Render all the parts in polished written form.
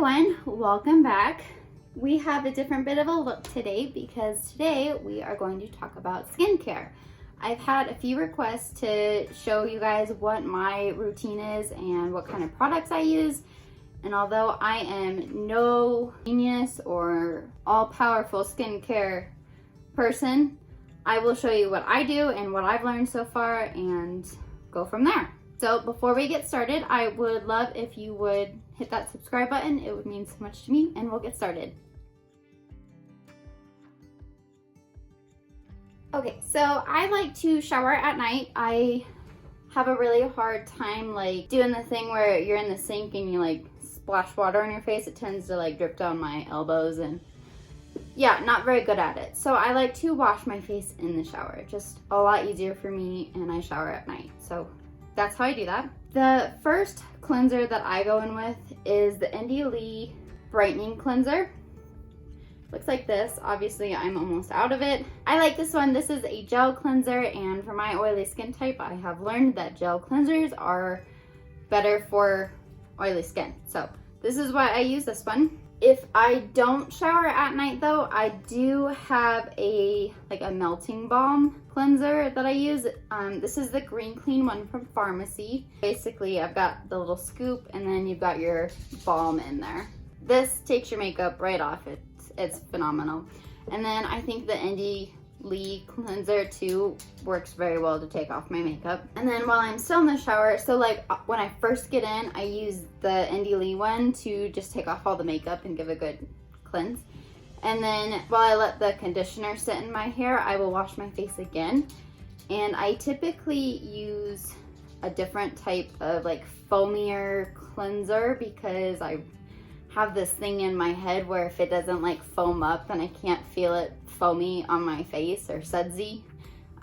everyone, welcome back. We have a different bit of a look today because today we are going to talk about skincare. I've had a few requests to show you guys what my routine is and what kind of products I use. And although I am no genius or all-powerful skincare person, I will show you what I do and what I've learned so far and go from there. So before we get started, I would love if you would hit that subscribe button. It would mean so much to me, and we'll get started. Okay, so I like to shower at night. I have a really hard time like doing the thing where you're in the sink and you like splash water on your face. It tends to like drip down my elbows and yeah, not very good at it. So I like to wash my face in the shower. Just a lot easier for me, and I shower at night. So that's how I do that. The first cleanser that I go in with is the Lee Brightening Cleanser. Looks like this. Obviously, I'm almost out of it. I like this one. This is a gel cleanser, and for my oily skin type, I have learned that gel cleansers are better for oily skin. So this is why I use this one. If I don't shower at night though, I do have a melting balm cleanser that I use. This is the Green Clean one from Pharmacy. Basically, I've got the little scoop and then you've got your balm in there. This takes your makeup right off. It's phenomenal. And then I think the Lee cleanser too works very well to take off my makeup. And then while I'm still in the shower, so like when I first get in, I use the Lee one to just take off all the makeup and give a good cleanse. And then while I let the conditioner sit in my hair, I will wash my face again. And I typically use a different type of like foamier cleanser because I have this thing in my head where if it doesn't like foam up, then I can't feel it foamy on my face or sudsy.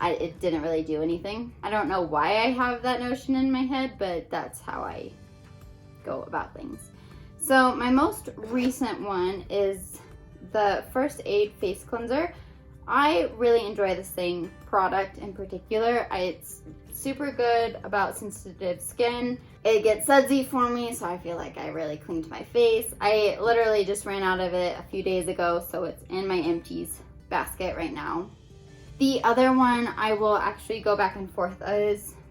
It didn't really do anything. I don't know why I have that notion in my head, but that's how I go about things. So my most recent one is the First Aid Face Cleanser. I really enjoy this product in particular. It's super good about sensitive skin. It gets sudsy for me, so I feel like I really cleaned my face. I literally just ran out of it a few days ago, so it's in my Empties basket right now. The other one I will actually go back and forth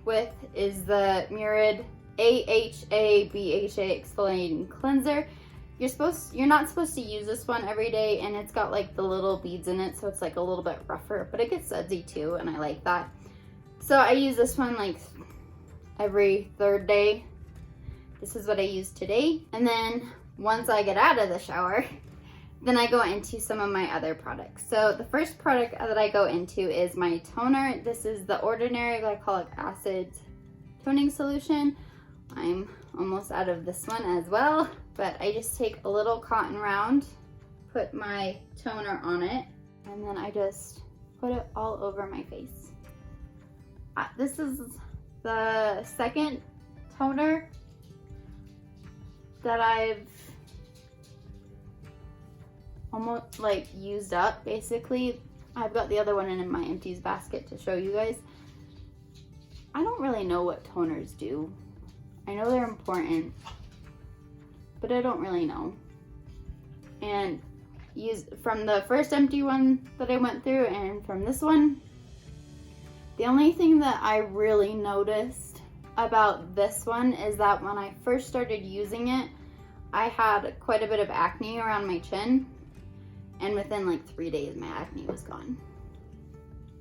with is the Murad AHA BHA Exfoliating Cleanser. You're not supposed to use this one every day, and it's got like the little beads in it, so it's like a little bit rougher, but it gets sudsy too, and I like that. So I use this one like every third day. This is what I use today. And then once I get out of the shower, then I go into some of my other products. So the first product that I go into is my toner. This is the Ordinary Glycolic Acid Toning Solution. I'm almost out of this one as well, but I just take a little cotton round, put my toner on it, and then I just put it all over my face. This is the second toner that I've almost like used up basically. I've got the other one in my Empties basket to show you guys. I don't really know what toners do. I know they're important, but I don't really know. And from the first empty one that I went through and from this one, the only thing that I really noticed about this one is that when I first started using it, I had quite a bit of acne around my chin, and within like 3 days my acne was gone.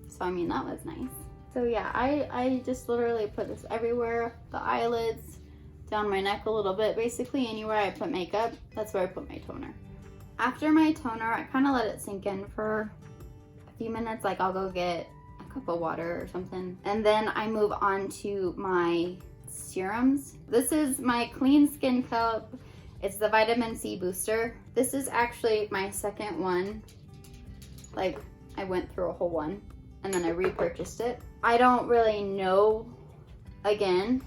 So I mean, that was nice. So yeah, I just literally put this everywhere, the eyelids, down my neck a little bit, basically anywhere I put makeup, that's where I put my toner. After my toner, I kind of let it sink in for a few minutes, like I'll go get a cup of water or something. And then I move on to my serums. This is my Clean Skin Cup. It's the Vitamin C Booster. This is actually my second one. Like, I went through a whole one and then I repurchased it. I don't really know, again,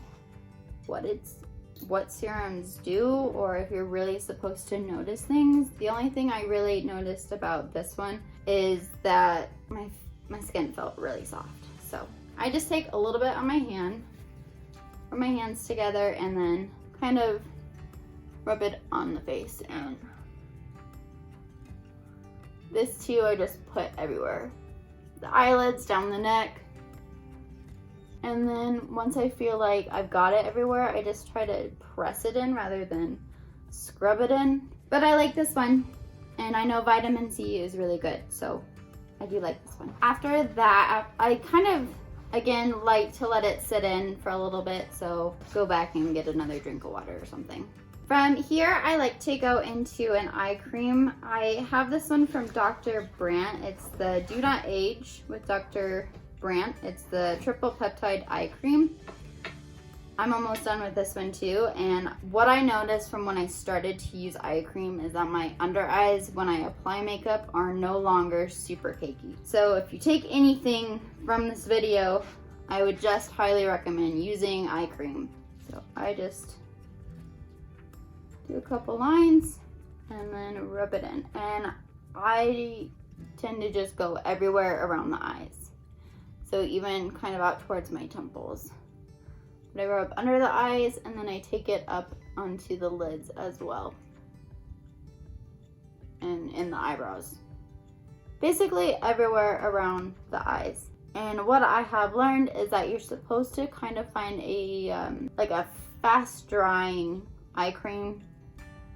what serums do or if you're really supposed to notice things. The only thing I really noticed about this one is that my skin felt really soft. So I just take a little bit on my hand, rub my hands together, and then kind of rub it on the face. And this too I just put everywhere. The eyelids, down the neck. And then once I feel like I've got it everywhere, I just try to press it in rather than scrub it in. But I like this one, and I know vitamin C is really good, so I do like this one. After that, I kind of, again, like to let it sit in for a little bit, so go back and get another drink of water or something. From here, I like to go into an eye cream. I have this one from Dr. Brandt. It's the Do Not Age with Dr. Brandt. It's the triple peptide eye cream. I'm almost done with this one too, and what I noticed from when I started to use eye cream is that my under eyes when I apply makeup are no longer super cakey. So if you take anything from this video, I would just highly recommend using eye cream. So I just do a couple lines and then rub it in, and I tend to just go everywhere around the eyes, so even kind of out towards my temples. But I rub under the eyes and then I take it up onto the lids as well, and in the eyebrows, basically everywhere around the eyes. And what I have learned is that you're supposed to kind of find a like a fast drying eye cream,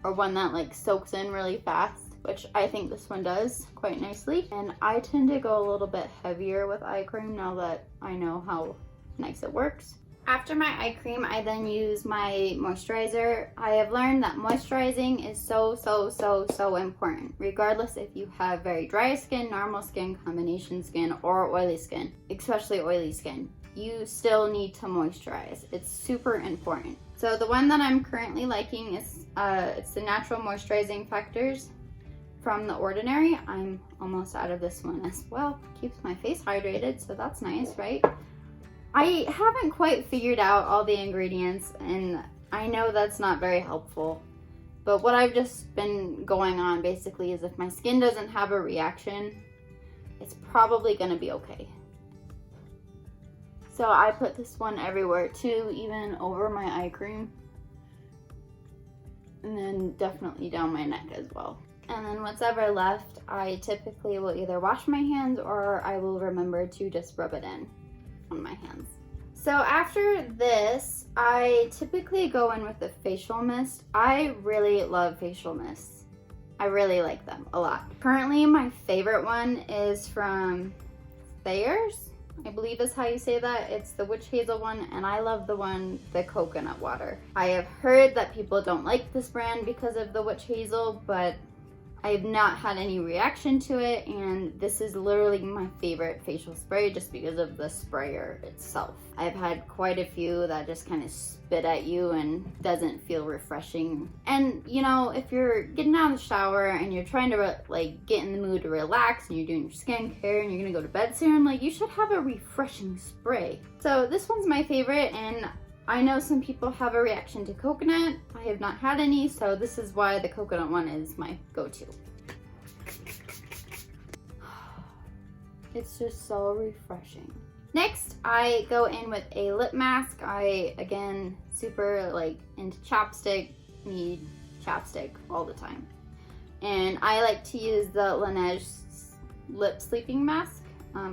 or one that like soaks in really fast, which I think this one does quite nicely. And I tend to go a little bit heavier with eye cream now that I know how nice it works. After my eye cream, I then use my moisturizer. I have learned that moisturizing is so important, regardless if you have very dry skin, normal skin, combination skin, or oily skin, especially oily skin. You still need to moisturize. It's super important. So the one that I'm currently liking is it's the Natural Moisturizing Factors from The Ordinary. I'm almost out of this one as well. Keeps my face hydrated, so that's nice, right? I haven't quite figured out all the ingredients, and I know that's not very helpful. But what I've just been going on basically is if my skin doesn't have a reaction, it's probably gonna be okay. So I put this one everywhere too, even over my eye cream. And then definitely down my neck as well. And then what's ever left, I typically will either wash my hands or I will remember to just rub it in on my hands. So after this, I typically go in with the facial mist. I really love facial mists. I really like them a lot. Currently, my favorite one is from Thayer's, I believe is how you say that. It's the witch hazel one, and I love the coconut water. I have heard that people don't like this brand because of the witch hazel, but I have not had any reaction to it, and this is literally my favorite facial spray just because of the sprayer itself. I've had quite a few that just kind of spit at you and doesn't feel refreshing. And you know, if you're getting out of the shower and you're trying to like get in the mood to relax and you're doing your skincare and you're gonna go to bed soon, like you should have a refreshing spray. So this one's my favorite, and I know some people have a reaction to coconut. I have not had any, so this is why the coconut one is my go-to. It's just so refreshing. Next, I go in with a lip mask. I, again, super like into chapstick, need chapstick all the time. And I like to use the Laneige lip sleeping mask.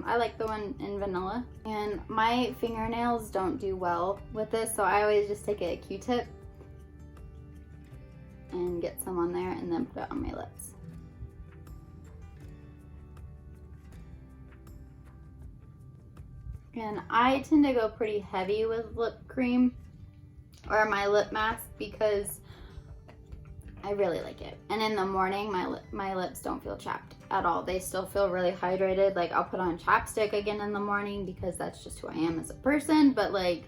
I like the one in vanilla, and my fingernails don't do well with this, so I always just take a Q-tip and get some on there and then put it on my lips. And I tend to go pretty heavy with lip cream or my lip mask because I really like it. And in the morning, my lips don't feel chapped at all. They still feel really hydrated. Like I'll put on chapstick again in the morning because that's just who I am as a person. But like,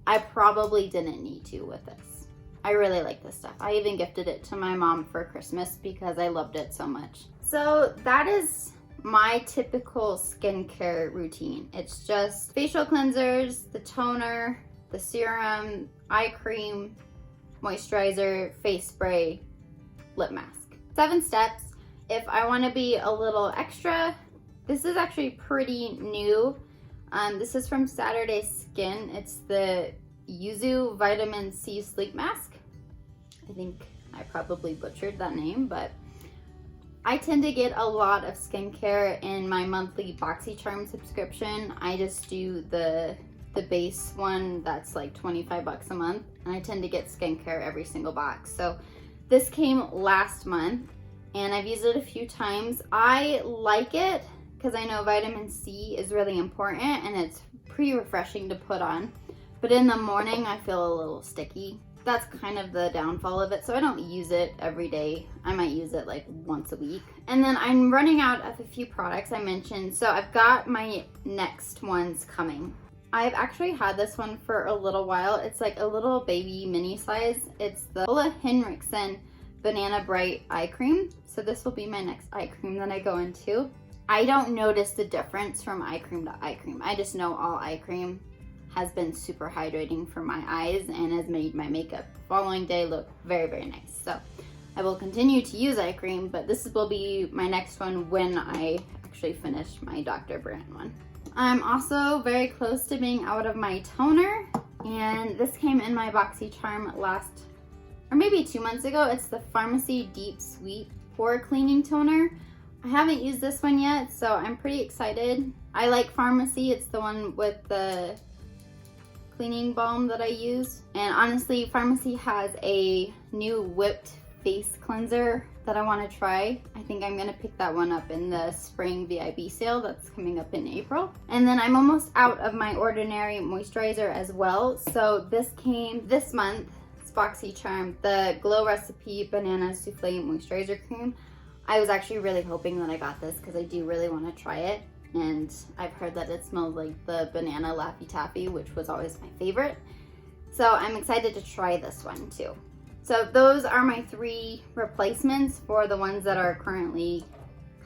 I probably didn't need to with this. I really like this stuff. I even gifted it to my mom for Christmas because I loved it so much. So that is my typical skincare routine. It's just facial cleansers, the toner, the serum, eye cream, moisturizer, face spray, lip mask. 7 steps. If I want to be a little extra, this is actually pretty new. This is from Saturday Skin. It's the Yuzu Vitamin C Sleep Mask. I think I probably butchered that name, but I tend to get a lot of skincare in my monthly BoxyCharm subscription. I just do the base one that's like 25 bucks a month, and I tend to get skincare every single box. So this came last month and I've used it a few times. I like it because I know vitamin C is really important and it's pretty refreshing to put on. But in the morning I feel a little sticky. That's kind of the downfall of it, so I don't use it every day. I might use it like once a week. And then I'm running out of a few products I mentioned, so I've got my next ones coming. I've actually had this one for a little while. It's like a little baby mini size. It's the Ola Henriksen Banana Bright Eye Cream. So this will be my next eye cream that I go into. I don't notice the difference from eye cream to eye cream. I just know all eye cream has been super hydrating for my eyes and has made my makeup the following day look very, very nice. So I will continue to use eye cream, but this will be my next one when I actually finish my Dr. Brandt one. I'm also very close to being out of my toner, and this came in my BoxyCharm last, or maybe 2 months ago. It's the Pharmacy Deep Sweet Pore Cleaning Toner. I haven't used this one yet, so I'm pretty excited. I like Pharmacy. It's the one with the cleaning balm that I use. And honestly, Pharmacy has a new whipped face cleanser that I want to try. I think I'm gonna pick that one up in the spring VIB sale that's coming up in April. And then I'm almost out of my Ordinary moisturizer as well. So this came this month. It's BoxyCharm, the Glow Recipe Banana Souffle Moisturizer Cream. I was actually really hoping that I got this because I do really want to try it. And I've heard that it smells like the banana Laffy Taffy, which was always my favorite. So I'm excited to try this one too. So those are my 3 replacements for the ones that are currently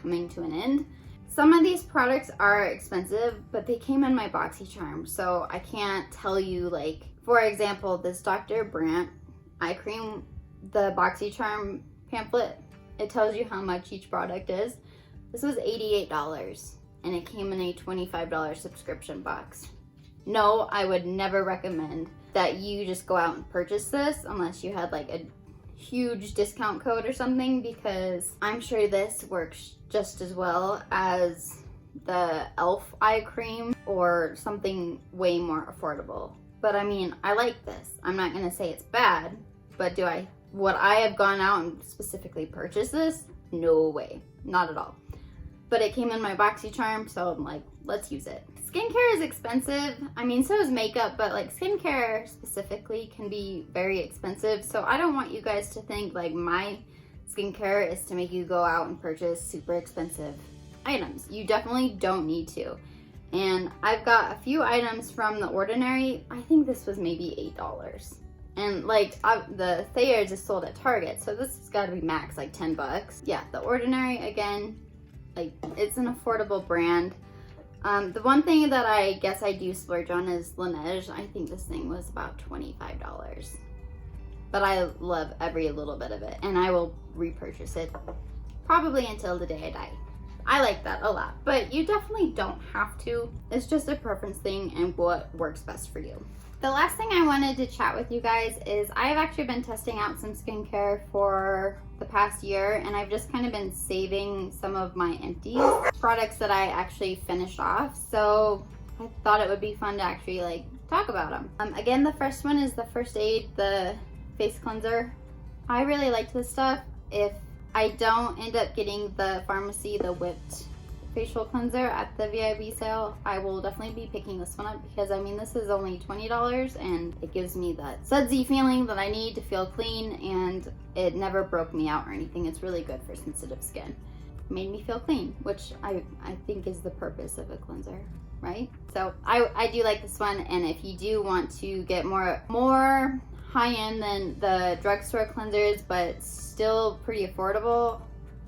coming to an end. Some of these products are expensive, but they came in my BoxyCharm, so I can't tell you, like, for example, this Dr. Brandt eye cream, the BoxyCharm pamphlet, it tells you how much each product is. This was $88 and it came in a $25 subscription box. No, I would never recommend that you just go out and purchase this unless you had like a huge discount code or something, because I'm sure this works just as well as the e.l.f. eye cream or something way more affordable. But I mean, I like this. I'm not gonna say it's bad, but would I have gone out and specifically purchased this? No way, not at all. But it came in my BoxyCharm, so I'm like, let's use it. Skincare is expensive. I mean, so is makeup, but like skincare specifically can be very expensive. So I don't want you guys to think like my skincare is to make you go out and purchase super expensive items. You definitely don't need to. And I've got a few items from The Ordinary. I think this was maybe $8. And like the Thayer's is sold at Target, so this has got to be max like 10 bucks. Yeah, The Ordinary, again, like it's an affordable brand. The one thing that I guess I do splurge on is Laneige. I think this thing was about $25. But I love every little bit of it, and I will repurchase it probably until the day I die. I like that a lot, but you definitely don't have to. It's just a preference thing and what works best for you. The last thing I wanted to chat with you guys is I've actually been testing out some skincare for the past year, and I've just kind of been saving some of my Empties products that I actually finished off. So I thought it would be fun to actually like talk about them. Again, the first one is the First Aid, the face cleanser. I really liked this stuff. If I don't end up getting the Pharmacy, the whipped facial cleanser at the VIB sale, I will definitely be picking this one up because I mean this is only $20 and it gives me that sudsy feeling that I need to feel clean, and it never broke me out or anything. It's really good for sensitive skin. It made me feel clean, which I think is the purpose of a cleanser, right? So I do like this one, and if you do want to get more high-end than the drugstore cleansers but still pretty affordable,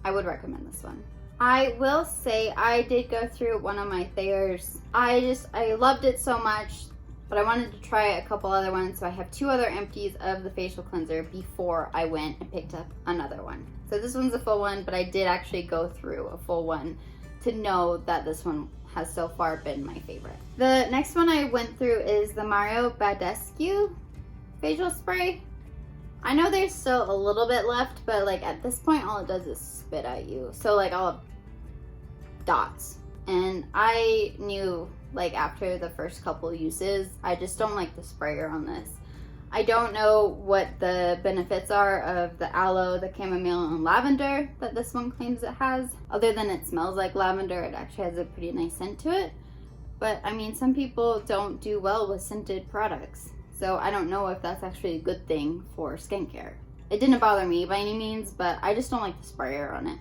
I would recommend this one. I will say I did go through one of my Thayer's. I loved it so much, but I wanted to try a couple other ones, so I have 2 other Empties of the facial cleanser before I went and picked up another one. So this one's a full one, but I did actually go through a full one to know that this one has so far been my favorite. The next one I went through is the Mario Badescu facial spray. I know there's still a little bit left, but like at this point, all it does is spit at you. So like I'll have dots. And I knew like after the first couple uses, I just don't like the sprayer on this. I don't know what the benefits are of the aloe, the chamomile, and lavender that this one claims it has. Other than it smells like lavender, it actually has a pretty nice scent to it. But I mean, some people don't do well with scented products. So I don't know if that's actually a good thing for skincare. It didn't bother me by any means, but I just don't like the sprayer on it.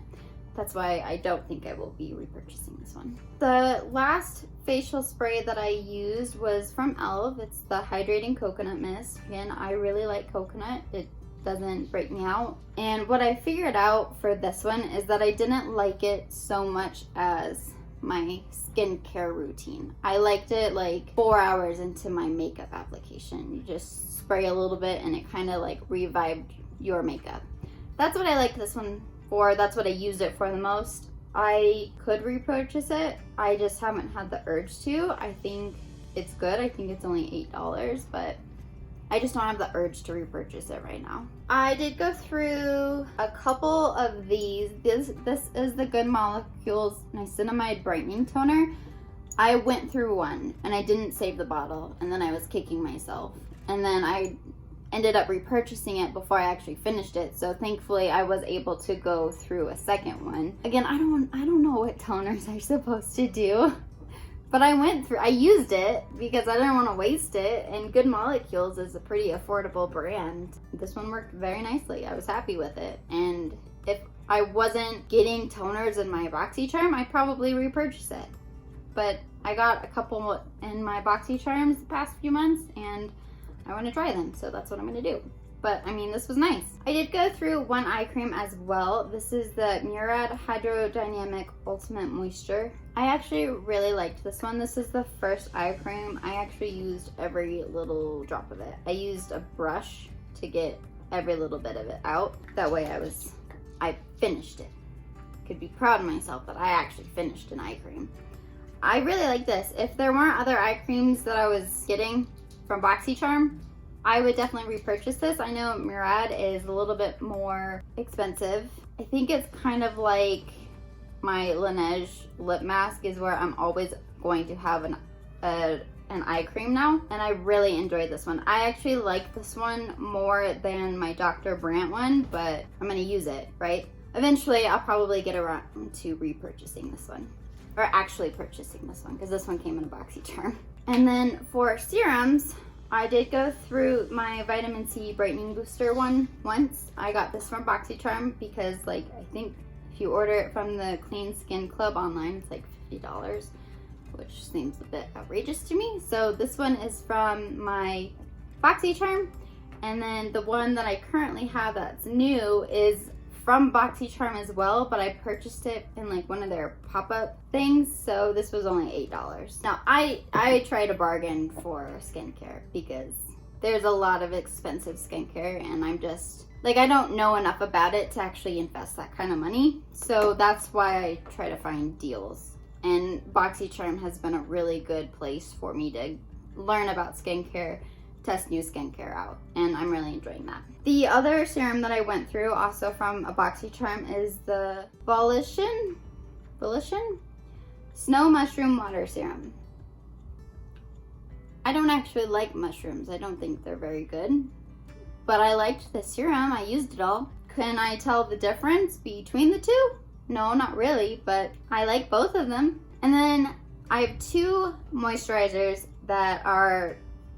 That's why I don't think I will be repurchasing this one. The last facial spray that I used was from e.l.f. It's the Hydrating Coconut Mist. Again, I really like coconut. It doesn't break me out. And what I figured out for this one is that I didn't like it so much as my skincare routine. I liked it like 4 hours into my makeup application. You just spray a little bit and it kind of like revived your makeup. That's what I like this one for. That's what I used it for the most. I could repurchase it. I just haven't had the urge to. I think it's good. I think it's only $8, but I just don't have the urge to repurchase it right now. I did go through a couple of these. This is the Good Molecules Niacinamide Brightening Toner. I went through one and I didn't save the bottle, and then I was kicking myself. And then I ended up repurchasing it before I actually finished it. So thankfully I was able to go through a second one. Again, I don't know what toners are supposed to do. But I used it because I didn't want to waste it, and Good Molecules is a pretty affordable brand. This one worked very nicely. I was happy with it. And if I wasn't getting toners in my BoxyCharm, I'd probably repurchase it. But I got a couple in my BoxyCharms the past few months, and I want to try them, so that's what I'm going to do. But I mean, this was nice. I did go through one eye cream as well. This is the Murad Hydrodynamic Ultimate Moisture. I actually really liked this one. This is the first eye cream. I actually used every little drop of it. I used a brush to get every little bit of it out. That way I finished it. Could be proud of myself that I actually finished an eye cream. I really like this. If there weren't other eye creams that I was getting from BoxyCharm, I would definitely repurchase this. I know Murad is a little bit more expensive. I think it's kind of like my Laneige lip mask is where I'm always going to have an eye cream now, and I really enjoyed this one. I actually like this one more than my Dr. Brandt one, but I'm gonna use it, right? Eventually, I'll probably get around to repurchasing this one, or actually purchasing this one, because this one came in a BoxyCharm. And then for serums, I did go through my vitamin C brightening booster one once. I got this from BoxyCharm because like I think if you order it from the Clean Skin Club online, it's like $50, which seems a bit outrageous to me. So this one is from my BoxyCharm, and then the one that I currently have that's new is from BoxyCharm as well, but I purchased it in like one of their pop-up things, so this was only $8. Now, I try to bargain for skincare because there's a lot of expensive skincare, and I'm just, like, I don't know enough about it to actually invest that kind of money, so that's why I try to find deals. And BoxyCharm has been a really good place for me to learn about skincare, test new skincare out, and I'm really enjoying that. The other serum that I went through, also from a BoxyCharm, is the Volition Snow Mushroom Water Serum. I don't actually like mushrooms. I don't think they're very good, but I liked the serum. I used it all. Can I tell the difference between the two? No, not really, but I like both of them. And then I have two moisturizers that are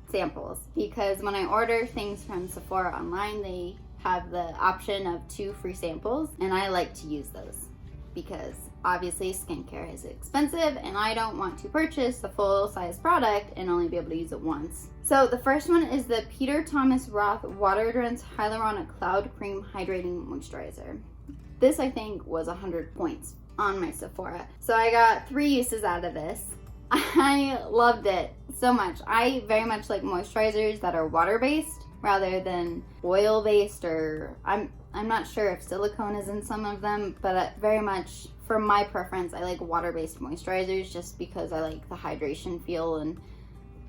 samples, because when I order things from Sephora online, they have the option of 2 free samples, and I like to use those because obviously skincare is expensive and I don't want to purchase the full size product and only be able to use it once. So the first one is the Peter Thomas Roth Water Drenched Hyaluronic Cloud Cream Hydrating Moisturizer. This I think was 100 points on my Sephora. So I got 3 uses out of this. I loved it so much. I very much like moisturizers that are water-based rather than oil-based, or I'm not sure if silicone is in some of them, but very much for my preference, I like water-based moisturizers just because I like the hydration feel and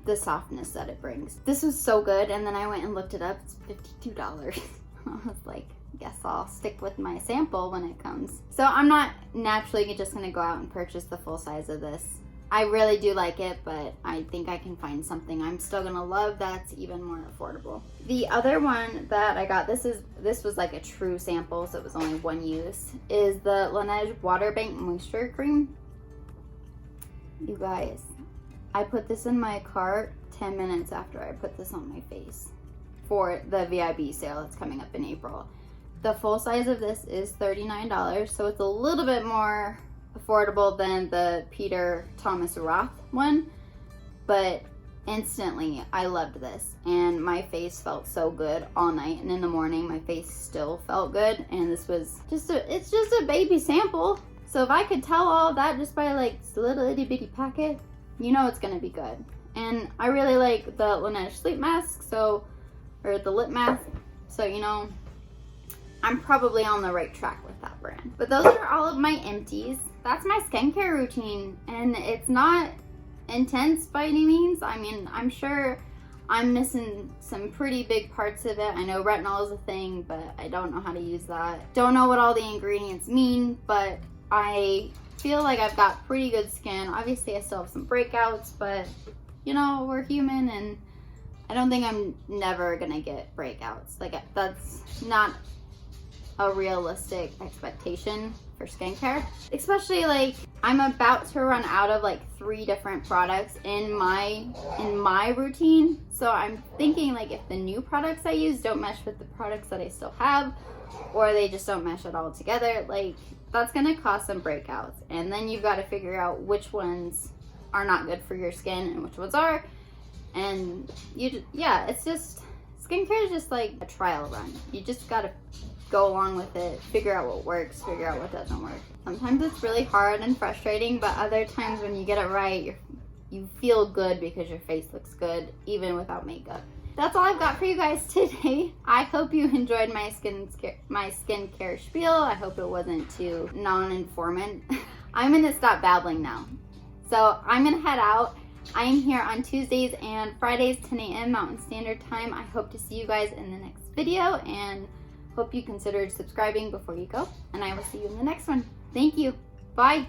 the softness that it brings. This was so good, and then I went and looked it up. It's $52. I was like, guess I'll stick with my sample when it comes. So I'm not naturally just gonna go out and purchase the full size of this. I really do like it, but I think I can find something I'm still gonna love that's even more affordable. The other one that I got, this was like a true sample, so it was only one use, is the Laneige Water Bank Moisture Cream. You guys, I put this in my cart 10 minutes after I put this on my face for the VIB sale that's coming up in April. The full size of this is $39, so it's a little bit more affordable than the Peter Thomas Roth one, but instantly I loved this, and my face felt so good all night, and in the morning my face still felt good. And this was it's just a baby sample, so if I could tell all of that just by like this little itty bitty packet, you know it's gonna be good. And I really like the Laneige sleep mask, or the lip mask, so you know I'm probably on the right track with that brand. But those are all of my empties. That's my skincare routine, and it's not intense by any means. I mean, I'm sure I'm missing some pretty big parts of it. I know retinol is a thing, but I don't know how to use that. Don't know what all the ingredients mean, but I feel like I've got pretty good skin. Obviously, I still have some breakouts, but you know, we're human, and I don't think I'm never gonna get breakouts. Like, that's not a realistic expectation for skincare, especially like I'm about to run out of like 3 different products in my routine. So I'm thinking like if the new products I use don't mesh with the products that I still have, or they just don't mesh at all together, like that's gonna cause some breakouts, and then you've got to figure out which ones are not good for your skin and which ones are. And it's just, skincare is just like a trial run. You just gotta go along with it, figure out what works, figure out what doesn't work. Sometimes it's really hard and frustrating, but other times when you get it right, you feel good because your face looks good even without makeup. That's all I've got for you guys today. I hope you enjoyed my skincare spiel. I hope it wasn't too non-informant. I'm gonna stop babbling now. So I'm gonna head out. I am here on Tuesdays and Fridays, 10 a.m. Mountain Standard Time. I hope to see you guys in the next video, and hope you considered subscribing before you go, and I will see you in the next one. Thank you. Bye.